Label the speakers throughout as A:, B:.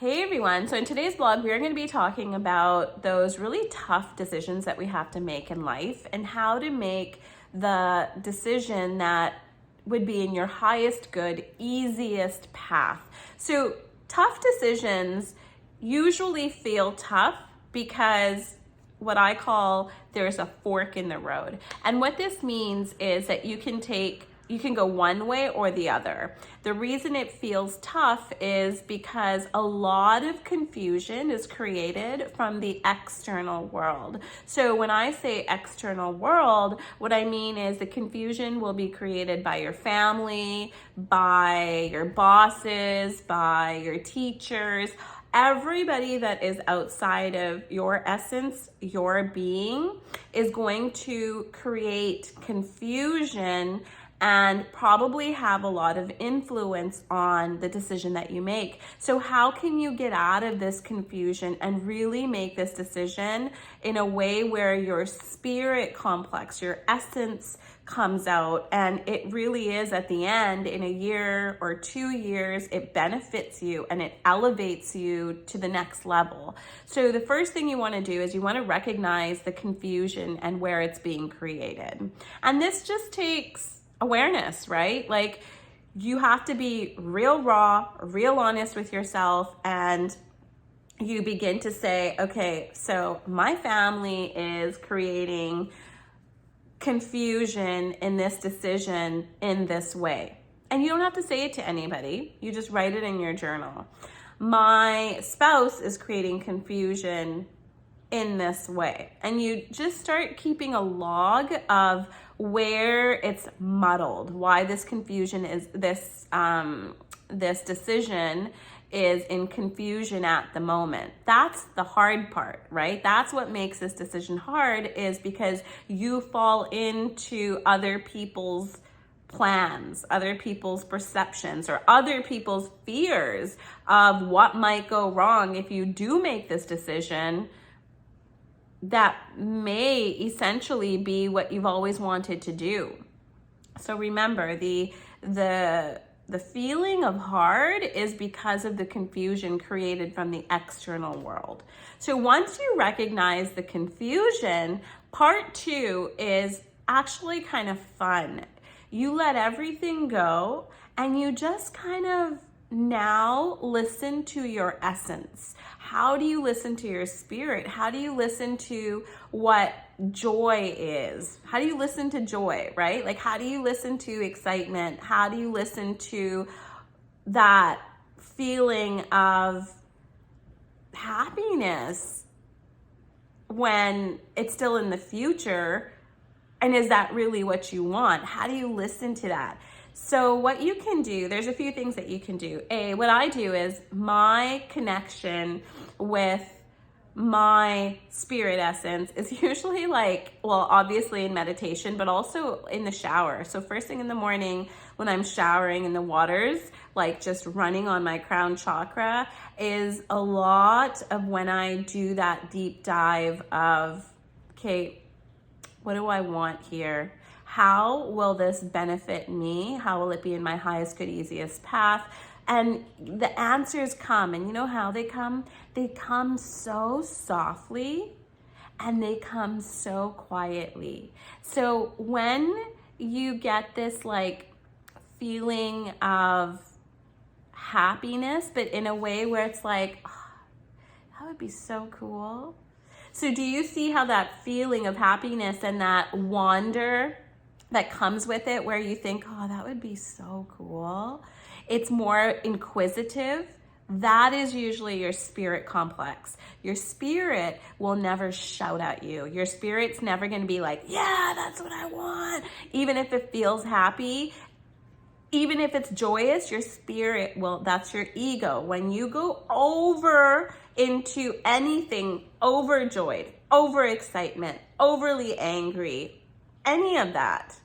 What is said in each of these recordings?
A: Hey everyone, so in today's blog, we are going to be talking about those really tough decisions that we have to make in life and how to make the decision that would be in your highest good, easiest path. So tough decisions usually feel tough because what I call there's a fork in the road. And what this means is that you can go one way or the other. The reason it feels tough is because a lot of confusion is created from the external world. So when I say external world, what I mean is the confusion will be created by your family, by your bosses, by your teachers. Everybody that is outside of your essence, your being, is going to create confusion and probably have a lot of influence on the decision that you make. So how can you get out of this confusion and really make this decision in a way where your spirit complex, your essence comes out, and it really is at the end, in a year or 2 years, it benefits you and it elevates you to the next level. So the first thing you want to do is you want to recognize the confusion and where it's being created. And this just takes awareness, right? Like, you have to be real raw, real honest with yourself, and you begin to say, okay, so my family is creating confusion in this decision in this way. And you don't have to say it to anybody. You just write it in your journal. My spouse is creating confusion in this way. And you just start keeping a log of where it's muddled, why this confusion is this decision is in confusion at the moment. That's the hard part, right? That's what makes this decision hard, is because you fall into other people's plans, other people's perceptions, or other people's fears of what might go wrong if you do make this decision that may essentially be what you've always wanted to do. So remember, the feeling of hard is because of the confusion created from the external world. So once you recognize the confusion, part 2 is actually kind of fun. You let everything go and you just kind of now listen to your essence. How do you listen to your spirit? How do you listen to what joy is? How do you listen to joy, right? Like, how do you listen to excitement? How do you listen to that feeling of happiness when it's still in the future? And is that really what you want? How do you listen to that? So what you can do, there's a few things that you can do. What I do is my connection with my spirit essence is usually obviously in meditation, but also in the shower. So first thing in the morning when I'm showering in the waters, like just running on my crown chakra, is a lot of when I do that deep dive of, okay, what do I want here? How will this benefit me? How will it be in my highest good, easiest path? And the answers come, and you know how they come? They come so softly and they come so quietly. So when you get this feeling of happiness, but in a way where it's like, oh, that would be so cool. So do you see how that feeling of happiness and that wonder that comes with it, where you think, oh, that would be so cool? It's more inquisitive. That is usually your spirit complex. Your spirit will never shout at you. Your spirit's never going to be like, yeah, that's what I want. Even if it feels happy, even if it's joyous, your spirit will, that's your ego. When you go over into anything overjoyed, over excitement, overly angry, any of that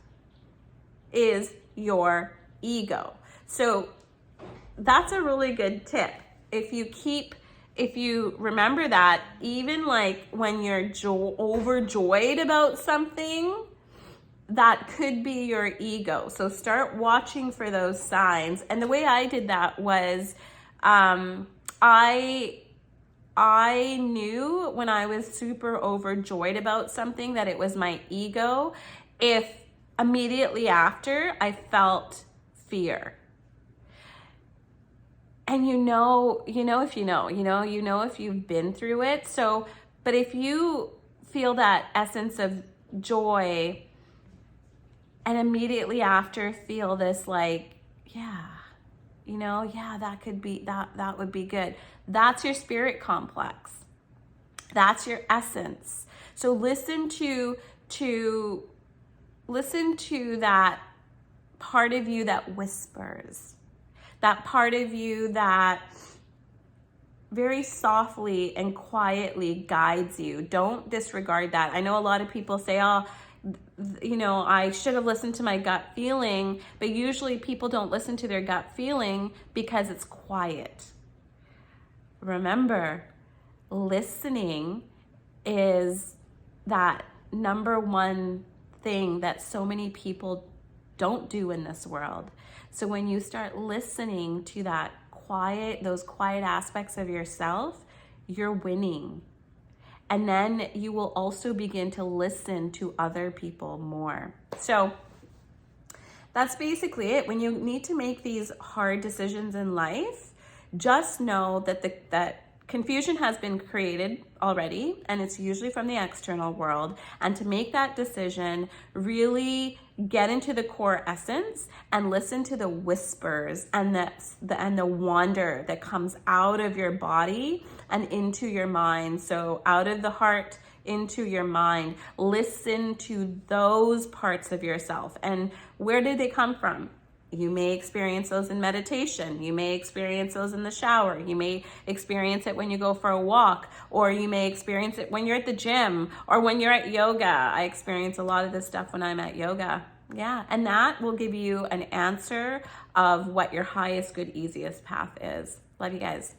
A: is your ego. So that's a really good tip. If you remember that, even when you're overjoyed about something, that could be your ego. So start watching for those signs. And the way I did that was I knew when I was super overjoyed about something that it was my ego if immediately after I felt fear. And you know if if you've been through it. So, but if you feel that essence of joy and immediately after feel this like, yeah, that could be, that would be good. That's your spirit complex. That's your essence. So listen to that part of you that whispers, that part of you that very softly and quietly guides you. Don't disregard that. I know a lot of people say, oh, I should have listened to my gut feeling, but usually people don't listen to their gut feeling because it's quiet. Remember, listening is that number one thing that so many people don't do in this world. So when you start listening to those quiet aspects of yourself, you're winning. And then you will also begin to listen to other people more. So that's basically it. When you need to make these hard decisions in life, just know that that confusion has been created already, and it's usually from the external world. And to make that decision, really get into the core essence and listen to the whispers and the wonder that comes out of your body and into your mind. So out of the heart into your mind. Listen to those parts of yourself. And where did they come from? You may experience those in meditation. You may experience those in the shower. You may experience it when you go for a walk, or you may experience it when you're at the gym or when you're at yoga. I experience a lot of this stuff when I'm at yoga. Yeah, and that will give you an answer of what your highest, good, easiest path is. Love you guys.